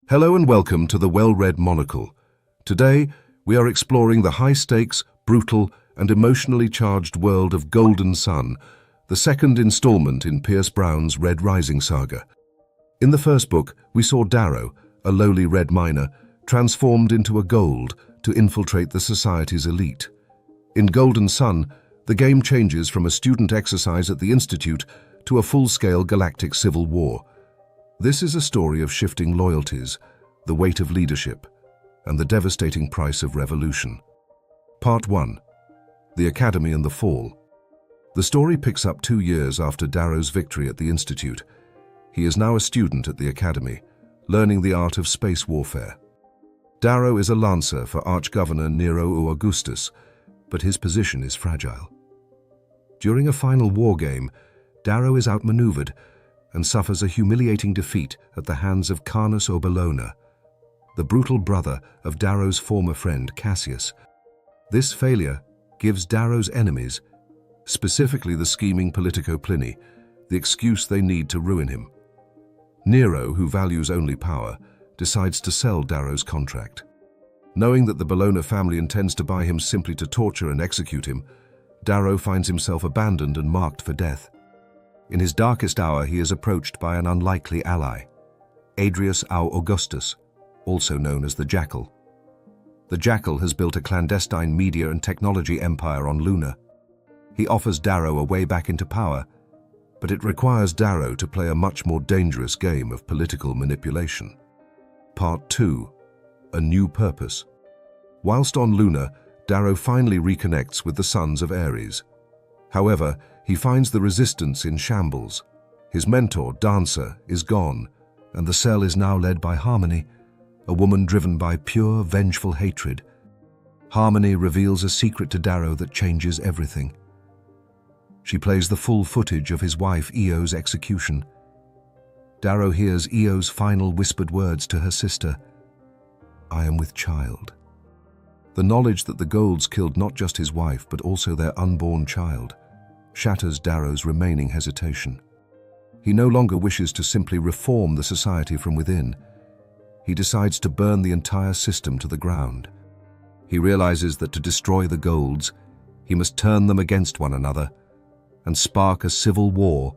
Hello and welcome to the Well-Read Monocle. Today, we are exploring the high-stakes, brutal, and emotionally charged world of Golden Sun, the second installment in Pierce Brown's Red Rising saga. In the first book, we saw Darrow, a lowly red miner, transformed into a gold to infiltrate the society's elite. In Golden Sun, the game changes from a student exercise at the Institute to a full-scale galactic civil war. This is a story of shifting loyalties, the weight of leadership, and the devastating price of revolution. Part 1. The Academy and the Fall. The story picks up 2 years after Darrow's victory at the Institute. He is now a student at the Academy, learning the art of space warfare. Darrow is a lancer for Arch-Governor Nero Augustus, but his position is fragile. During a final war game, Darrow is outmaneuvered and suffers a humiliating defeat at the hands of Carnus Obelona, the brutal brother of Darrow's former friend Cassius. This failure gives Darrow's enemies, specifically the scheming Politico Pliny, the excuse they need to ruin him. Nero, who values only power, decides to sell Darrow's contract. Knowing that the Bologna family intends to buy him simply to torture and execute him, Darrow finds himself abandoned and marked for death. In his darkest hour, he is approached by an unlikely ally, Adrius Au Augustus, also known as the Jackal. The Jackal has built a clandestine media and technology empire on Luna. He offers Darrow a way back into power, but it requires Darrow to play a much more dangerous game of political manipulation. Part 2. A New Purpose. Whilst on Luna, Darrow finally reconnects with the Sons of Ares. However, he finds the resistance in shambles. His mentor, Dancer, is gone, and the cell is now led by Harmony, a woman driven by pure, vengeful hatred. Harmony reveals a secret to Darrow that changes everything. She plays the full footage of his wife Eo's execution. Darrow hears Eo's final whispered words to her sister, "I am with child." The knowledge that the Golds killed not just his wife but also their unborn child shatters Darrow's remaining hesitation. He no longer wishes to simply reform the society from within. He decides to burn the entire system to the ground. He realizes that to destroy the Golds, he must turn them against one another and spark a civil war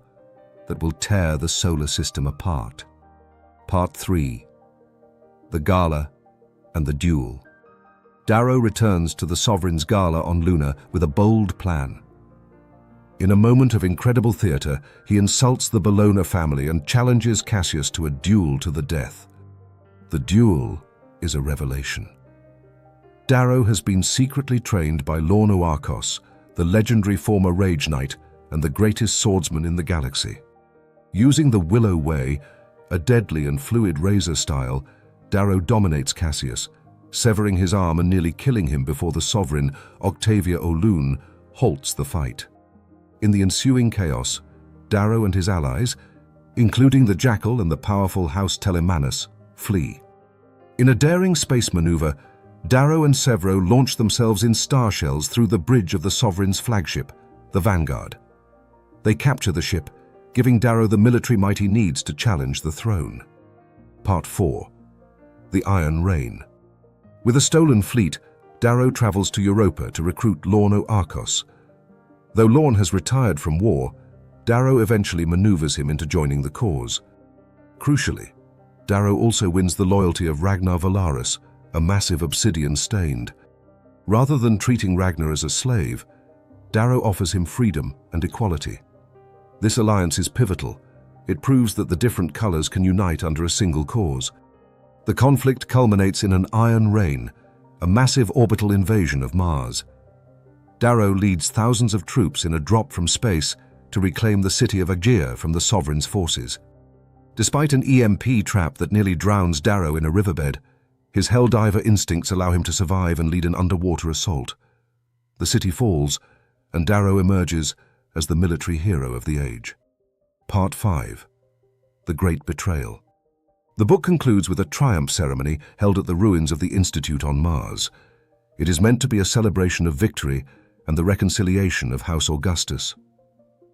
that will tear the solar system apart. Part 3. The Gala and the Duel. Darrow returns to the Sovereign's Gala on Luna with a bold plan. In a moment of incredible theater, he insults the Bologna family and challenges Cassius to a duel to the death. The duel is a revelation. Darrow has been secretly trained by Lorno Arcos, the legendary former Rage Knight and the greatest swordsman in the galaxy. Using the Willow Way, a deadly and fluid razor style, Darrow dominates Cassius, severing his arm and nearly killing him before the Sovereign, Octavia O'Loon, halts the fight. In the ensuing chaos, Darrow and his allies, including the Jackal and the powerful House Telemanus, flee. In a daring space maneuver, Darrow and Severo launch themselves in star shells through the bridge of the Sovereign's flagship, the Vanguard. They capture the ship, giving Darrow the military might he needs to challenge the throne. Part 4. The Iron Rain. With a stolen fleet, Darrow travels to Europa to recruit Lorno Arcos. Though Lorne has retired from war, Darrow eventually maneuvers him into joining the cause. Crucially, Darrow also wins the loyalty of Ragnar Valaris, a massive obsidian stained. Rather than treating Ragnar as a slave, Darrow offers him freedom and equality. This alliance is pivotal. It proves that the different colors can unite under a single cause. The conflict culminates in an Iron Rain, a massive orbital invasion of Mars. Darrow leads thousands of troops in a drop from space to reclaim the city of Aegea from the Sovereign's forces. Despite an EMP trap that nearly drowns Darrow in a riverbed, his Helldiver instincts allow him to survive and lead an underwater assault. The city falls, and Darrow emerges as the military hero of the age. Part 5. The Great Betrayal. The book concludes with a triumph ceremony held at the ruins of the Institute on Mars. It is meant to be a celebration of victory and the reconciliation of House Augustus.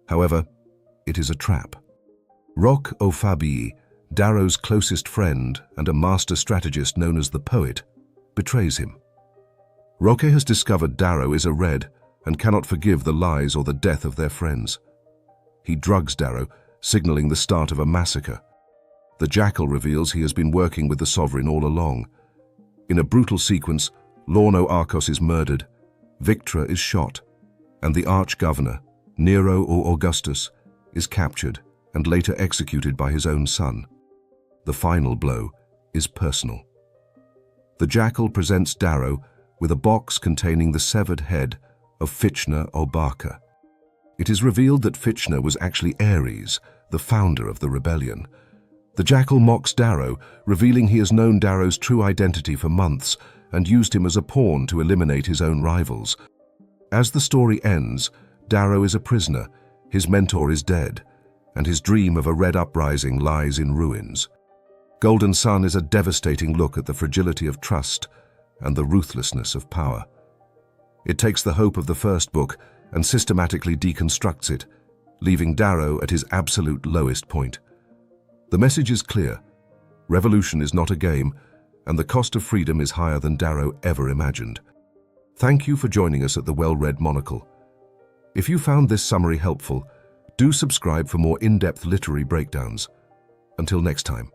However, it is a trap. Roch O'Fabii, Darrow's closest friend and a master strategist known as the Poet, betrays him. Roque has discovered Darrow is a Red and cannot forgive the lies or the death of their friends. He drugs Darrow, signaling the start of a massacre. The Jackal reveals he has been working with the Sovereign all along. In a brutal sequence, Lorno Arcos is murdered, Victra is shot, and the Arch-Governor, Nero or Augustus, is captured and later executed by his own son. The final blow is personal. The Jackal presents Darrow with a box containing the severed head of Fitchner Obaka. It is revealed that Fitchner was actually Ares, the founder of the rebellion. The Jackal mocks Darrow, revealing he has known Darrow's true identity for months and used him as a pawn to eliminate his own rivals. As the story ends, Darrow is a prisoner, his mentor is dead, and his dream of a Red uprising lies in ruins. Golden Sun is a devastating look at the fragility of trust and the ruthlessness of power. It takes the hope of the first book and systematically deconstructs it, leaving Darrow at his absolute lowest point. The message is clear. Revolution is not a game, and the cost of freedom is higher than Darrow ever imagined. Thank you for joining us at the Well-Read Monocle. If you found this summary helpful, do subscribe for more in-depth literary breakdowns. Until next time.